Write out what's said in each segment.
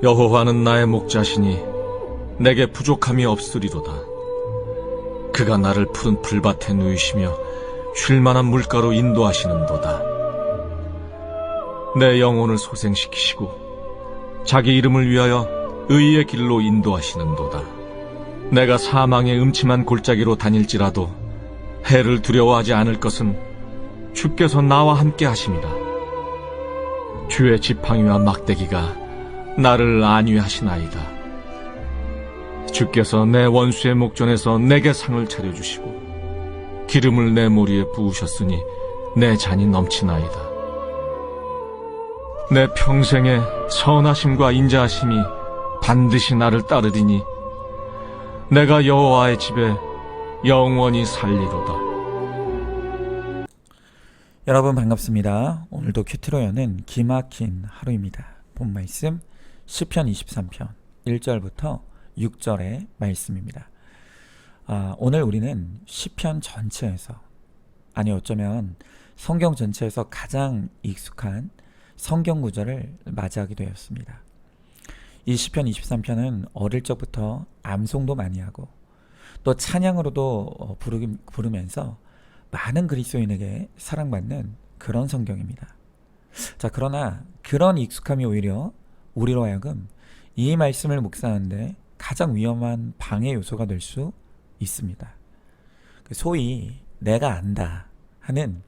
여호와는 나의 목자시니 내게 부족함이 없으리로다. 그가 나를 푸른 풀밭에 누이시며 쉴만한 물가로 인도하시는도다. 내 영혼을 소생시키시고 자기 이름을 위하여 의의 길로 인도하시는도다. 내가 사망의 음침한 골짜기로 다닐지라도 해를 두려워하지 않을 것은 주께서 나와 함께 하심이다. 주의 지팡이와 막대기가 나를 안위하시나이다. 주께서 내 원수의 목전에서 내게 상을 차려주시고 기름을 내 머리에 부으셨으니 내 잔이 넘치나이다. 내 평생의 선하심과 인자하심이 반드시 나를 따르리니 내가 여호와의 집에 영원히 살리로다. 여러분 반갑습니다. 오늘도 큐티로 여는 기막힌 하루입니다. 본 말씀 시편 23편 1절부터 6절의 말씀입니다. 오늘 우리는 시편 전체에서, 아니 어쩌면 성경 전체에서 가장 익숙한 성경 구절을 맞이하게 되었습니다. 이 시편 23편은 어릴 적부터 암송도 많이 하고 또 찬양으로도 부르면서 많은 그리스도인에게 사랑받는 그런 성경입니다. 자, 그러나 그런 익숙함이 오히려 우리로 하여금 이 말씀을 묵상하는데 가장 위험한 방해 요소가 될 수 있습니다. 소위 내가 안다 하는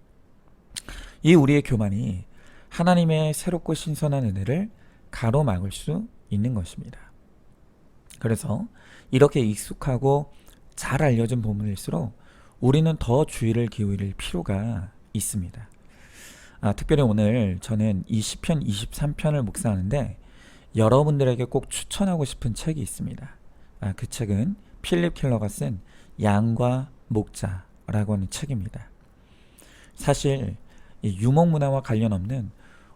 이 우리의 교만이 하나님의 새롭고 신선한 은혜를 가로막을 수 있는 것입니다. 그래서 이렇게 익숙하고 잘 알려진 본문일수록 우리는 더 주의를 기울일 필요가 있습니다. 특별히 오늘 저는 이 시편 23편을 묵상하는데 여러분들에게 꼭 추천하고 싶은 책이 있습니다. 그 책은 필립 켈러가 쓴 양과 목자라고 하는 책입니다. 사실 이 유목 문화와 관련 없는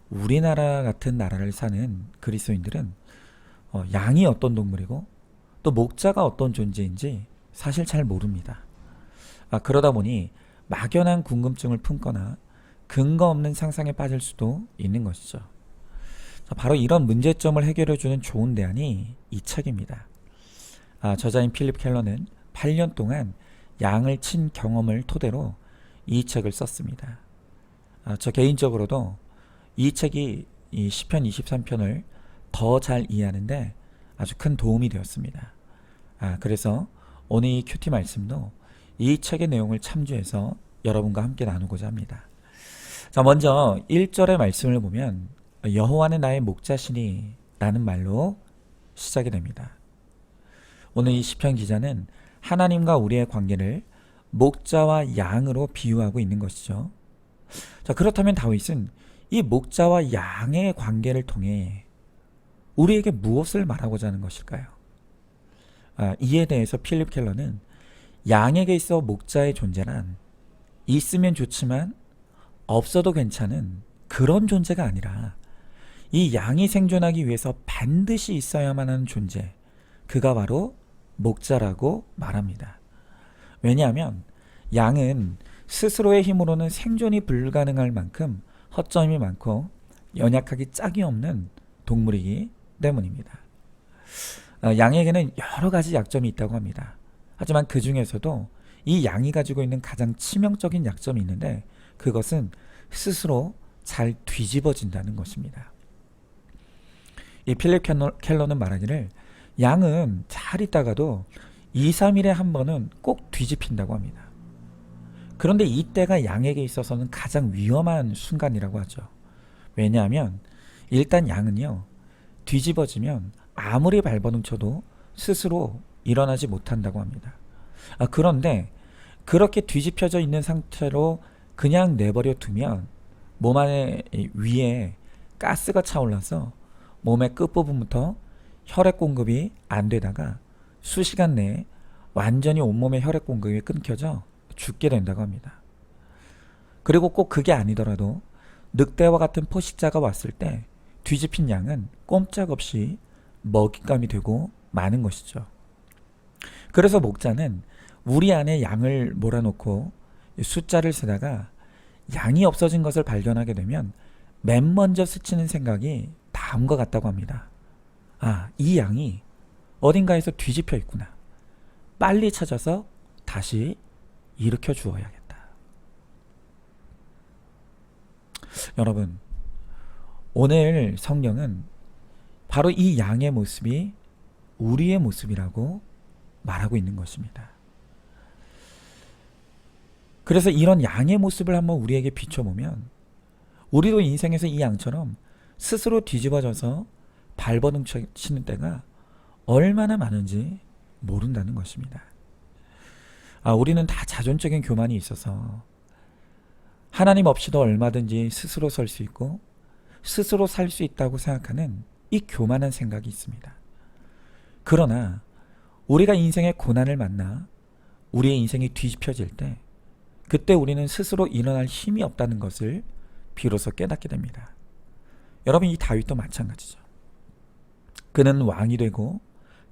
우리나라 같은 나라를 사는 그리스도인들은 양이 어떤 동물이고 또 목자가 어떤 존재인지 사실 잘 모릅니다. 그러다 보니 막연한 궁금증을 품거나 근거 없는 상상에 빠질 수도 있는 것이죠. 바로 이런 문제점을 해결해주는 좋은 대안이 이 책입니다. 저자인 필립 켈러는 8년 동안 양을 친 경험을 토대로 이 책을 썼습니다. 저 개인적으로도 이 책이 이 시편 23편을 더 잘 이해하는데 아주 큰 도움이 되었습니다. 그래서 오늘 이 큐티 말씀도 이 책의 내용을 참조해서 여러분과 함께 나누고자 합니다. 자, 먼저 1절의 말씀을 보면 여호와는 나의 목자시니 라는 말로 시작이 됩니다. 오늘 이 시편 기자는 하나님과 우리의 관계를 목자와 양으로 비유하고 있는 것이죠. 자, 그렇다면 다윗은 이 목자와 양의 관계를 통해 우리에게 무엇을 말하고자 하는 것일까요? 이에 대해서 필립 켈러는 양에게 있어 목자의 존재란 있으면 좋지만 없어도 괜찮은 그런 존재가 아니라 이 양이 생존하기 위해서 반드시 있어야만 하는 존재, 그가 바로 목자라고 말합니다. 왜냐하면 양은 스스로의 힘으로는 생존이 불가능할 만큼 허점이 많고 연약하기 짝이 없는 동물이기 때문입니다. 양에게는 여러 가지 약점이 있다고 합니다. 하지만 그 중에서도 이 양이 가지고 있는 가장 치명적인 약점이 있는데 그것은 스스로 잘 뒤집어진다는 것입니다. 이 필립 켈러는 말하기를 양은 잘 있다가도 2, 3일에 한 번은 꼭 뒤집힌다고 합니다. 그런데 이때가 양에게 있어서는 가장 위험한 순간이라고 하죠. 왜냐하면 일단 양은요, 뒤집어지면 아무리 발버둥쳐도 스스로 일어나지 못한다고 합니다. 그런데 그렇게 뒤집혀져 있는 상태로 그냥 내버려 두면 몸 안에 위에 가스가 차올라서 몸의 끝부분부터 혈액 공급이 안 되다가 수시간 내에 완전히 온몸의 혈액 공급이 끊겨져 죽게 된다고 합니다. 그리고 꼭 그게 아니더라도 늑대와 같은 포식자가 왔을 때 뒤집힌 양은 꼼짝없이 먹잇감이 되고 마는 것이죠. 그래서 목자는 우리 안에 양을 몰아놓고 숫자를 세다가 양이 없어진 것을 발견하게 되면 맨 먼저 스치는 생각이 다음과 같다고 합니다. 이 양이 어딘가에서 뒤집혀 있구나. 빨리 찾아서 다시 일으켜 주어야겠다. 여러분, 오늘 성경은 바로 이 양의 모습이 우리의 모습이라고 말하고 있는 것입니다. 그래서 이런 양의 모습을 한번 우리에게 비춰보면 우리도 인생에서 이 양처럼 스스로 뒤집어져서 발버둥 치는 때가 얼마나 많은지 모른다는 것입니다. 우리는 다 자존적인 교만이 있어서 하나님 없이도 얼마든지 스스로 설 수 있고 스스로 살 수 있다고 생각하는 이 교만한 생각이 있습니다. 그러나 우리가 인생의 고난을 만나 우리의 인생이 뒤집혀질 때 그때 우리는 스스로 일어날 힘이 없다는 것을 비로소 깨닫게 됩니다. 여러분, 이 다윗도 마찬가지죠. 그는 왕이 되고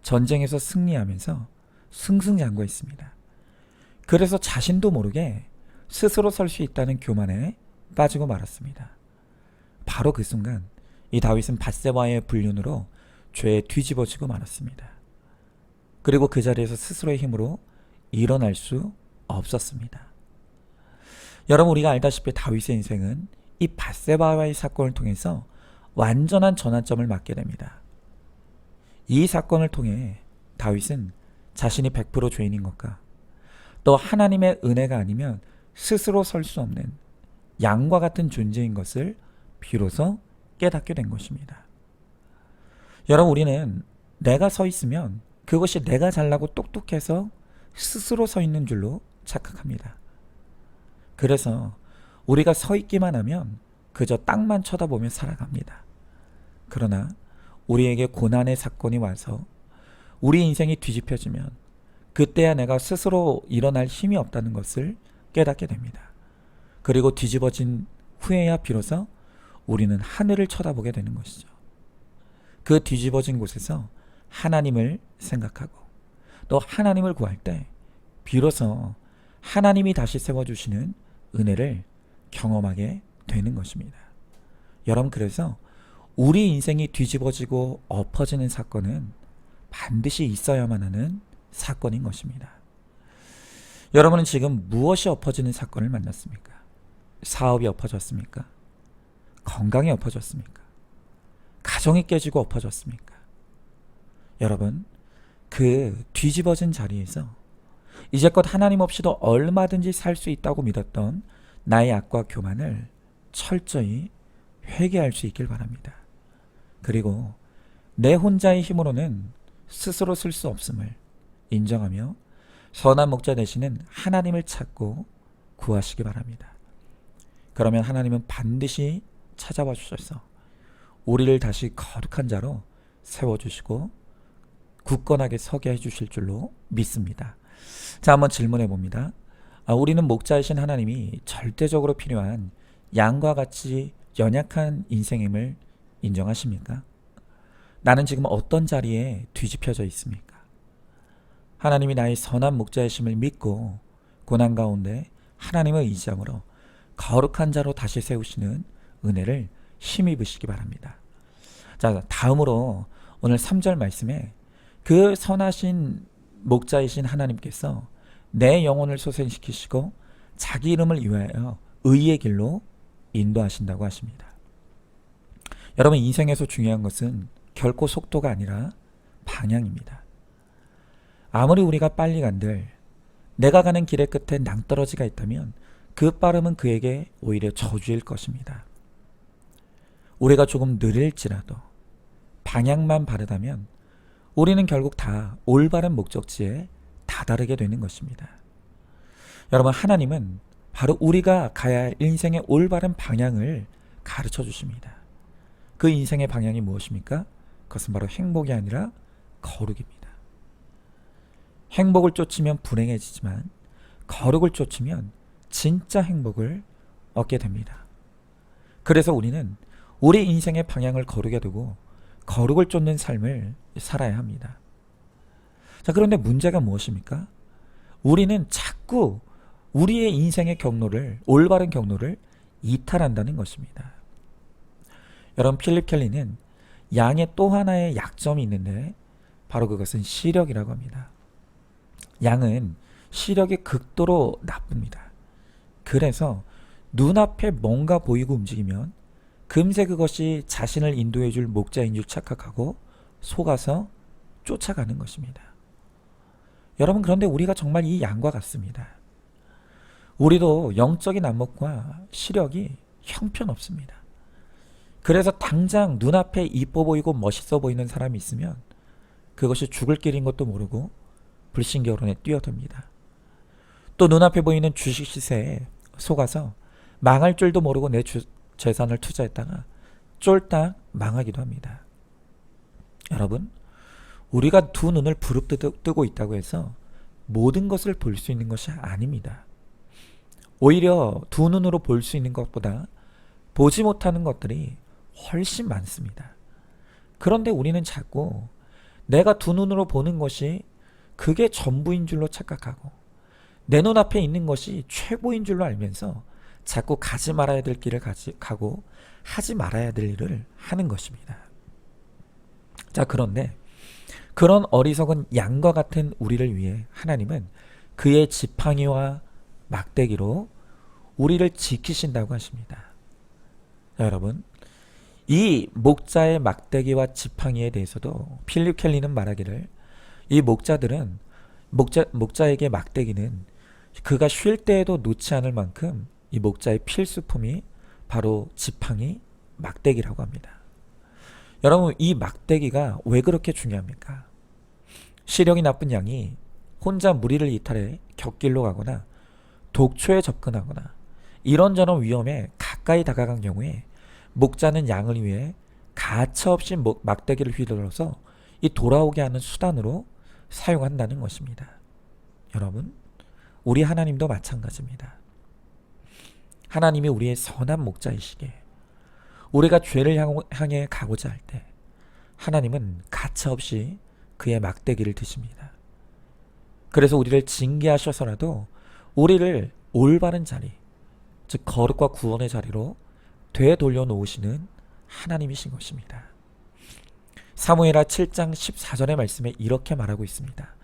전쟁에서 승리하면서 승승장구했습니다. 그래서 자신도 모르게 스스로 설 수 있다는 교만에 빠지고 말았습니다. 바로 그 순간 이 다윗은 밧세바의 불륜으로 죄에 뒤집어지고 말았습니다. 그리고 그 자리에서 스스로의 힘으로 일어날 수 없었습니다. 여러분, 우리가 알다시피 다윗의 인생은 이 밧세바와의 사건을 통해서 완전한 전환점을 맞게 됩니다. 이 사건을 통해 다윗은 자신이 100% 죄인인 것과 또 하나님의 은혜가 아니면 스스로 설 수 없는 양과 같은 존재인 것을 비로소 깨닫게 된 것입니다. 여러분, 우리는 내가 서 있으면 그것이 내가 잘나고 똑똑해서 스스로 서 있는 줄로 착각합니다. 그래서 우리가 서 있기만 하면 그저 땅만 쳐다보며 살아갑니다. 그러나 우리에게 고난의 사건이 와서 우리 인생이 뒤집혀지면 그때야 내가 스스로 일어날 힘이 없다는 것을 깨닫게 됩니다. 그리고 뒤집어진 후에야 비로소 우리는 하늘을 쳐다보게 되는 것이죠. 그 뒤집어진 곳에서 하나님을 생각하고 또 하나님을 구할 때 비로소 하나님이 다시 세워주시는 은혜를 경험하게 되는 것입니다. 여러분, 그래서 우리 인생이 뒤집어지고 엎어지는 사건은 반드시 있어야만 하는 사건인 것입니다. 여러분은 지금 무엇이 엎어지는 사건을 만났습니까? 사업이 엎어졌습니까? 건강이 엎어졌습니까? 가정이 깨지고 엎어졌습니까? 여러분, 그 뒤집어진 자리에서 이제껏 하나님 없이도 얼마든지 살 수 있다고 믿었던 나의 악과 교만을 철저히 회개할 수 있길 바랍니다. 그리고 내 혼자의 힘으로는 스스로 쓸 수 없음을 인정하며 선한 목자 되시는 하나님을 찾고 구하시기 바랍니다. 그러면 하나님은 반드시 찾아와 주셔서 우리를 다시 거룩한 자로 세워주시고 굳건하게 서게 해주실 줄로 믿습니다. 자, 한번 질문해 봅니다. 우리는 목자이신 하나님이 절대적으로 필요한 양과 같이 연약한 인생임을 인정하십니까? 나는 지금 어떤 자리에 뒤집혀져 있습니까? 하나님이 나의 선한 목자이심을 믿고 고난 가운데 하나님을 의지함으로 거룩한 자로 다시 세우시는 은혜를 힘입으시기 바랍니다. 자, 다음으로 오늘 3절 말씀에 그 선하신 목자이신 하나님께서 내 영혼을 소생시키시고 자기 이름을 위하여 의의 길로 인도하신다고 하십니다. 여러분, 인생에서 중요한 것은 결코 속도가 아니라 방향입니다. 아무리 우리가 빨리 간들 내가 가는 길의 끝에 낭떠러지가 있다면 그 빠름은 그에게 오히려 저주일 것입니다. 우리가 조금 느릴지라도 방향만 바르다면 우리는 결국 다 올바른 목적지에 다다르게 되는 것입니다. 여러분, 하나님은 바로 우리가 가야 할 인생의 올바른 방향을 가르쳐 주십니다. 그 인생의 방향이 무엇입니까? 그것은 바로 행복이 아니라 거룩입니다. 행복을 쫓으면 불행해지지만 거룩을 쫓으면 진짜 행복을 얻게 됩니다. 그래서 우리는 우리 인생의 방향을 거룩에 두고 거룩을 쫓는 삶을 살아야 합니다. 자, 그런데 문제가 무엇입니까? 우리는 자꾸 우리의 인생의 경로를, 올바른 경로를 이탈한다는 것입니다. 여러분, 필립 켈리는 양의 또 하나의 약점이 있는데 바로 그것은 시력이라고 합니다. 양은 시력이 극도로 나쁩니다. 그래서 눈앞에 뭔가 보이고 움직이면 금세 그것이 자신을 인도해 줄 목자인 줄 착각하고 속아서 쫓아가는 것입니다. 여러분, 그런데 우리가 정말 이 양과 같습니다. 우리도 영적인 안목과 시력이 형편없습니다. 그래서 당장 눈앞에 이뻐 보이고 멋있어 보이는 사람이 있으면 그것이 죽을 길인 것도 모르고 불신경론에 뛰어듭니다. 또 눈앞에 보이는 주식 시세에 속아서 망할 줄도 모르고 내 재산을 투자했다가 쫄딱 망하기도 합니다. 여러분, 우리가 두 눈을 부릅뜨고 있다고 해서 모든 것을 볼 수 있는 것이 아닙니다. 오히려 두 눈으로 볼 수 있는 것보다 보지 못하는 것들이 훨씬 많습니다. 그런데 우리는 자꾸 내가 두 눈으로 보는 것이 그게 전부인 줄로 착각하고 내 눈앞에 있는 것이 최고인 줄로 알면서 자꾸 가지 말아야 될 길을 가고 하지 말아야 될 일을 하는 것입니다. 자, 그런데 그런 어리석은 양과 같은 우리를 위해 하나님은 그의 지팡이와 막대기로 우리를 지키신다고 하십니다. 자, 여러분, 이 목자의 막대기와 지팡이에 대해서도 필립 켈리는 말하기를 이 목자에게 막대기는 그가 쉴 때에도 놓지 않을 만큼 이 목자의 필수품이 바로 지팡이, 막대기라고 합니다. 여러분, 이 막대기가 왜 그렇게 중요합니까? 시력이 나쁜 양이 혼자 무리를 이탈해 곁길로 가거나 독초에 접근하거나 이런저런 위험에 가까이 다가간 경우에 목자는 양을 위해 가차없이 막대기를 휘둘러서 이 돌아오게 하는 수단으로 사용한다는 것입니다. 여러분, 우리 하나님도 마찬가지입니다. 하나님이 우리의 선한 목자이시기에 우리가 죄를 향해 가고자 할 때 하나님은 가차없이 그의 막대기를 드십니다. 그래서 우리를 징계하셔서라도 우리를 올바른 자리, 즉 거룩과 구원의 자리로 되돌려 놓으시는 하나님이신 것입니다. 사무엘하 7장 14절의 말씀에 이렇게 말하고 있습니다.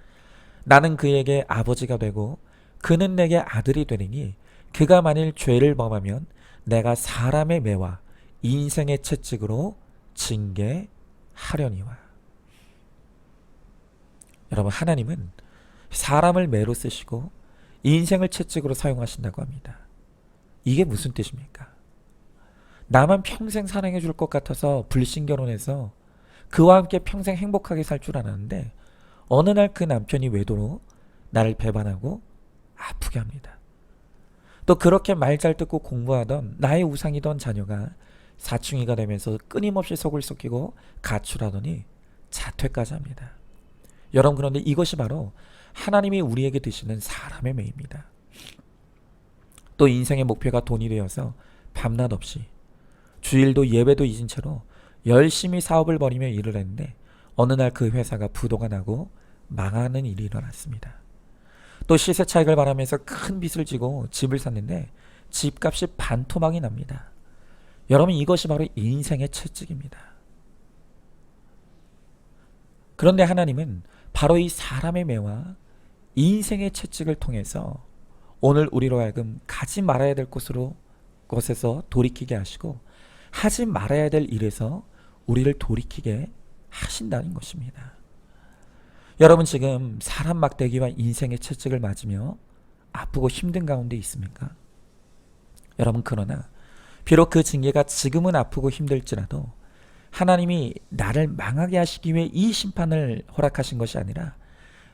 나는 그에게 아버지가 되고 그는 내게 아들이 되리니 그가 만일 죄를 범하면 내가 사람의 매와 인생의 채찍으로 징계하려니와. 여러분, 하나님은 사람을 매로 쓰시고 인생을 채찍으로 사용하신다고 합니다. 이게 무슨 뜻입니까? 나만 평생 사랑해 줄 것 같아서 불신결혼해서 그와 함께 평생 행복하게 살 줄 알았는데 어느 날 그 남편이 외도로 나를 배반하고 아프게 합니다. 또 그렇게 말 잘 듣고 공부하던 나의 우상이던 자녀가 사춘기가 되면서 끊임없이 속을 썩히고 가출하더니 자퇴까지 합니다. 여러분, 그런데 이것이 바로 하나님이 우리에게 드시는 사람의 매입니다. 또 인생의 목표가 돈이 되어서 밤낮 없이 주일도 예배도 잊은 채로 열심히 사업을 벌이며 일을 했는데 어느 날 그 회사가 부도가 나고 망하는 일이 일어났습니다. 또 시세 차익을 바라면서 큰 빚을 지고 집을 샀는데 집값이 반토막이 납니다. 여러분, 이것이 바로 인생의 채찍입니다. 그런데 하나님은 바로 이 사람의 매와 인생의 채찍을 통해서 오늘 우리로 하여금 가지 말아야 될 곳에서 돌이키게 하시고 하지 말아야 될 일에서 우리를 돌이키게 하신다는 것입니다. 여러분, 지금 사람 막대기와 인생의 채찍을 맞으며 아프고 힘든 가운데 있습니까? 여러분, 그러나 비록 그 징계가 지금은 아프고 힘들지라도 하나님이 나를 망하게 하시기 위해 이 심판을 허락하신 것이 아니라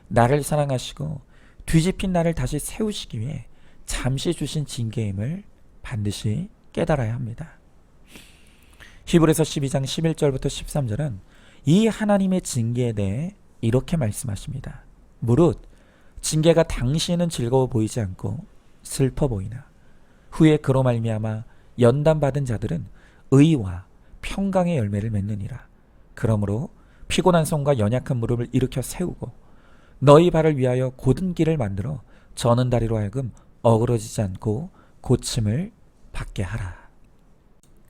나를 사랑하시고 뒤집힌 나를 다시 세우시기 위해 잠시 주신 징계임을 반드시 깨달아야 합니다. 히브리서 12장 11절부터 13절은 이 하나님의 징계에 대해 이렇게 말씀하십니다. 무릇 징계가 당시에는 즐거워 보이지 않고 슬퍼 보이나 후에 그로 말미암아 연단받은 자들은 의와 평강의 열매를 맺느니라. 그러므로 피곤한 손과 연약한 무릎을 일으켜 세우고 너희 발을 위하여 곧은 길을 만들어 저는 다리로 하여금 어그러지지 않고 고침을 받게 하라.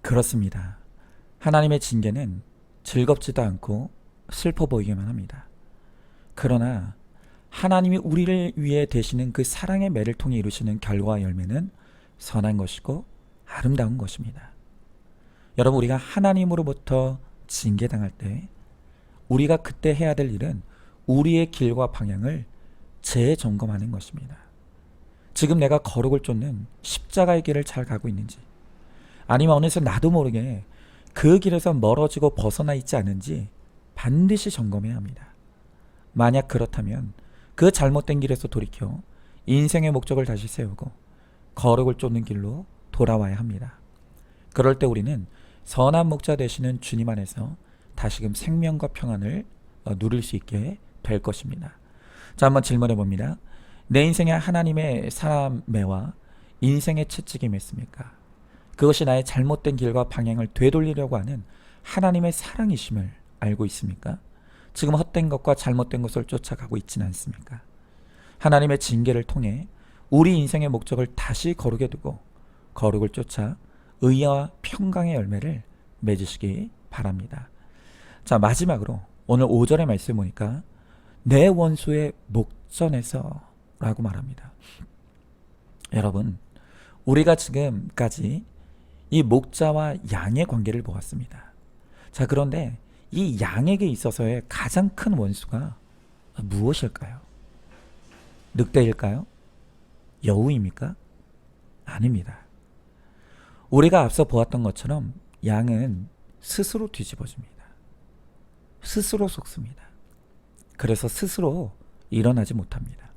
그렇습니다. 하나님의 징계는 즐겁지도 않고 슬퍼 보이기만 합니다. 그러나 하나님이 우리를 위해 되시는 그 사랑의 매를 통해 이루시는 결과와 열매는 선한 것이고 아름다운 것입니다. 여러분, 우리가 하나님으로부터 징계당할 때 우리가 그때 해야 될 일은 우리의 길과 방향을 재점검하는 것입니다. 지금 내가 거룩을 쫓는 십자가의 길을 잘 가고 있는지, 아니면 어느새 나도 모르게 그 길에서 멀어지고 벗어나 있지 않은지 반드시 점검해야 합니다. 만약 그렇다면 그 잘못된 길에서 돌이켜 인생의 목적을 다시 세우고 거룩을 쫓는 길로 돌아와야 합니다. 그럴 때 우리는 선한 목자 되시는 주님 안에서 다시금 생명과 평안을 누릴 수 있게 될 것입니다. 자, 한번 질문해 봅니다. 내 인생에 하나님의 사랑매와 인생의 채찍이 맺습니까? 그것이 나의 잘못된 길과 방향을 되돌리려고 하는 하나님의 사랑이심을 알고 있습니까? 지금 헛된 것과 잘못된 것을 쫓아가고 있지는 않습니까? 하나님의 징계를 통해 우리 인생의 목적을 다시 거룩에 두고 거룩을 쫓아 의와 평강의 열매를 맺으시기 바랍니다. 자, 마지막으로 오늘 5절의 말씀 보니까 내 원수의 목전에서 라고 말합니다. 여러분, 우리가 지금까지 이 목자와 양의 관계를 보았습니다. 자, 그런데 이 양에게 있어서의 가장 큰 원수가 무엇일까요? 늑대일까요? 여우입니까? 아닙니다. 우리가 앞서 보았던 것처럼 양은 스스로 뒤집어집니다. 스스로 속습니다. 그래서 스스로 일어나지 못합니다.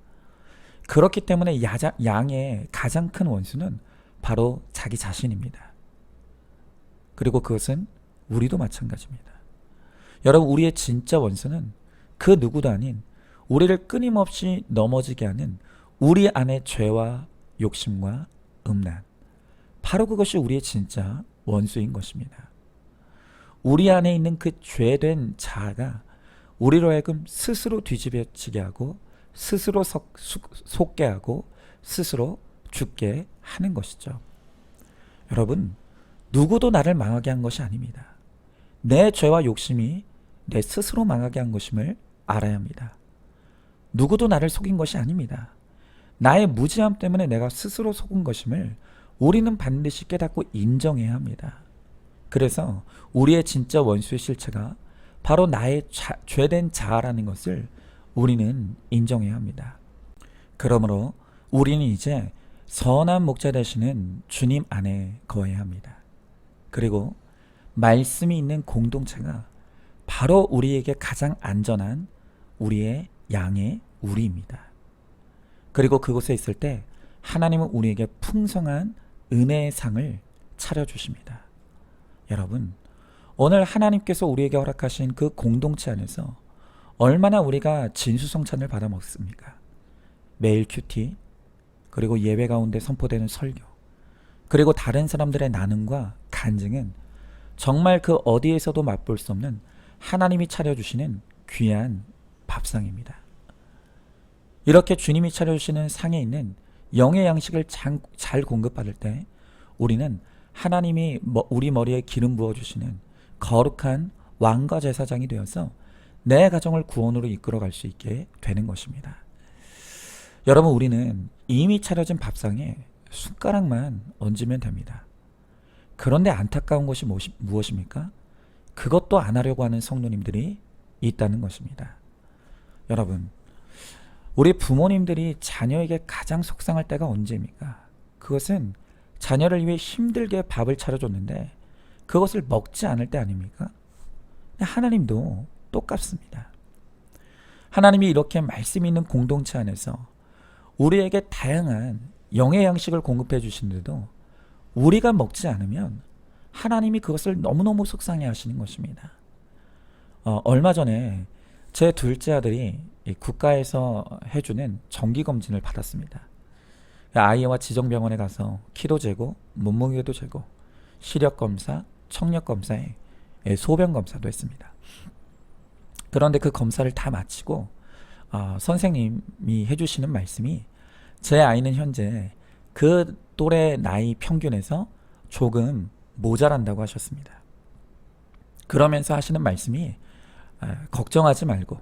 그렇기 때문에 양의 가장 큰 원수는 바로 자기 자신입니다. 그리고 그것은 우리도 마찬가지입니다. 여러분, 우리의 진짜 원수는 그 누구도 아닌 우리를 끊임없이 넘어지게 하는 우리 안의 죄와 욕심과 음란, 바로 그것이 우리의 진짜 원수인 것입니다. 우리 안에 있는 그 죄된 자아가 우리로 하여금 스스로 뒤집어지게 하고 스스로 속게 하고 스스로 죽게 하는 것이죠. 여러분, 누구도 나를 망하게 한 것이 아닙니다. 내 죄와 욕심이 내 스스로 망하게 한 것임을 알아야 합니다. 누구도 나를 속인 것이 아닙니다. 나의 무지함 때문에 내가 스스로 속은 것임을 우리는 반드시 깨닫고 인정해야 합니다. 그래서 우리의 진짜 원수의 실체가 바로 나의 죄된 자아라는 것을 우리는 인정해야 합니다. 그러므로 우리는 이제 선한 목자 되시는 주님 안에 거해야 합니다. 그리고 말씀이 있는 공동체가 바로 우리에게 가장 안전한 우리의 양의 우리입니다. 그리고 그곳에 있을 때 하나님은 우리에게 풍성한 은혜의 상을 차려주십니다. 여러분, 오늘 하나님께서 우리에게 허락하신 그 공동체 안에서 얼마나 우리가 진수성찬을 받아 먹습니까? 매일 큐티, 그리고 예배 가운데 선포되는 설교, 그리고 다른 사람들의 나눔과 간증은 정말 그 어디에서도 맛볼 수 없는 하나님이 차려주시는 귀한 밥상입니다. 이렇게 주님이 차려주시는 상에 있는 영의 양식을 잘 공급받을 때 우리는 하나님이 우리 머리에 기름 부어주시는 거룩한 왕과 제사장이 되어서 내 가정을 구원으로 이끌어갈 수 있게 되는 것입니다. 여러분, 우리는 이미 차려진 밥상에 숟가락만 얹으면 됩니다. 그런데 안타까운 것이 무엇입니까? 그것도 안 하려고 하는 성도님들이 있다는 것입니다. 여러분, 우리 부모님들이 자녀에게 가장 속상할 때가 언제입니까? 그것은 자녀를 위해 힘들게 밥을 차려줬는데 그것을 먹지 않을 때 아닙니까? 하나님도 똑같습니다. 하나님이 이렇게 말씀 있는 공동체 안에서 우리에게 다양한 영의 양식을 공급해 주시는데도 우리가 먹지 않으면 하나님이 그것을 너무너무 속상해 하시는 것입니다. 얼마 전에 제 둘째 아들이 국가에서 해주는 정기검진을 받았습니다. 아이와 지정병원에 가서 키도 재고 몸무게도 재고 시력검사, 청력검사에 소변검사도 했습니다. 그런데 그 검사를 다 마치고 선생님이 해주시는 말씀이 제 아이는 현재 그 또래 나이 평균에서 조금 모자란다고 하셨습니다. 그러면서 하시는 말씀이 걱정하지 말고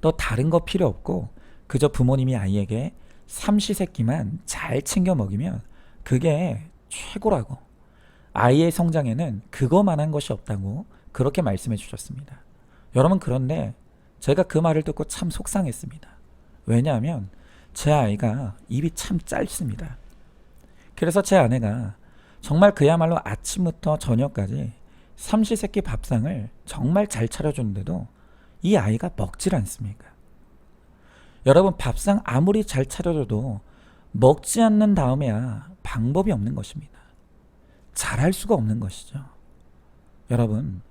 또 다른 거 필요 없고 그저 부모님이 아이에게 삼시세끼만 잘 챙겨 먹이면 그게 최고라고. 아이의 성장에는 그거만한 것이 없다고 그렇게 말씀해 주셨습니다. 여러분, 그런데 제가 그 말을 듣고 참 속상했습니다. 왜냐하면 제 아이가 입이 참 짧습니다. 그래서 제 아내가 정말 그야말로 아침부터 저녁까지 삼시세끼 밥상을 정말 잘 차려주는데도 이 아이가 먹질 않습니까? 여러분, 밥상 아무리 잘 차려줘도 먹지 않는 다음에야 방법이 없는 것입니다. 잘할 수가 없는 것이죠. 여러분,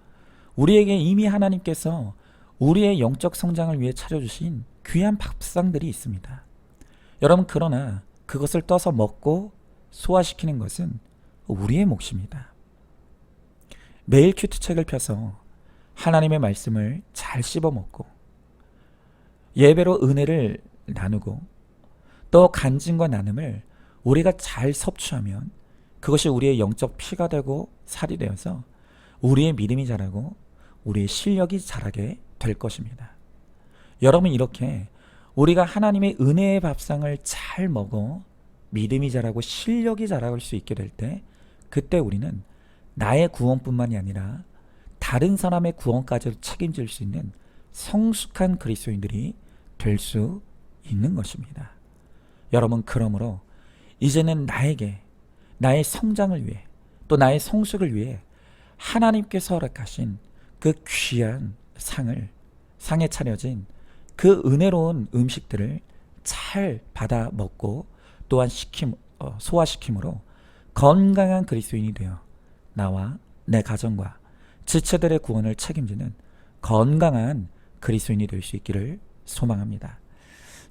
우리에게 이미 하나님께서 우리의 영적 성장을 위해 차려주신 귀한 밥상들이 있습니다. 여러분, 그러나 그것을 떠서 먹고 소화시키는 것은 우리의 몫입니다. 매일 큐트책을 펴서 하나님의 말씀을 잘 씹어먹고 예배로 은혜를 나누고 또 간증과 나눔을 우리가 잘 섭취하면 그것이 우리의 영적 피가 되고 살이 되어서 우리의 믿음이 자라고 우리의 실력이 자라게 될 것입니다. 여러분, 이렇게 우리가 하나님의 은혜의 밥상을 잘 먹어 믿음이 자라고 실력이 자라갈 수 있게 될 때 그때 우리는 나의 구원뿐만이 아니라 다른 사람의 구원까지 책임질 수 있는 성숙한 그리스도인들이 될 수 있는 것입니다. 여러분, 그러므로 이제는 나에게 나의 성장을 위해 또 나의 성숙을 위해 하나님께서 허락하신 그 귀한 상에 차려진 그 은혜로운 음식들을 잘 받아 먹고 또한 소화시킴으로 건강한 그리스도인이 되어 나와 내 가정과 지체들의 구원을 책임지는 건강한 그리스도인이 될 수 있기를 소망합니다.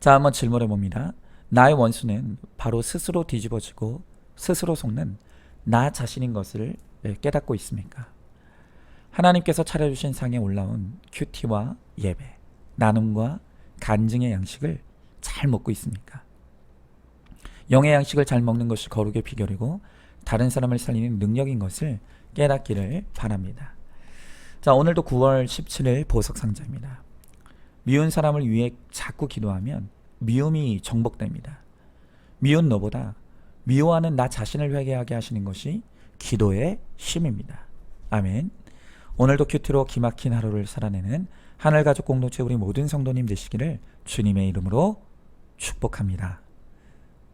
자, 한번 질문해 봅니다. 나의 원수는 바로 스스로 뒤집어지고 스스로 속는 나 자신인 것을 깨닫고 있습니까? 하나님께서 차려주신 상에 올라온 큐티와 예배, 나눔과 간증의 양식을 잘 먹고 있습니까? 영의 양식을 잘 먹는 것이 거룩의 비결이고 다른 사람을 살리는 능력인 것을 깨닫기를 바랍니다. 자, 오늘도 9월 17일 보석상자입니다. 미운 사람을 위해 자꾸 기도하면 미움이 정복됩니다. 미운 너보다 미워하는 나 자신을 회개하게 하시는 것이 기도의 힘입니다. 아멘. 오늘도 큐티로 기막힌 하루를 살아내는 하늘가족 공동체 우리 모든 성도님 되시기를 주님의 이름으로 축복합니다.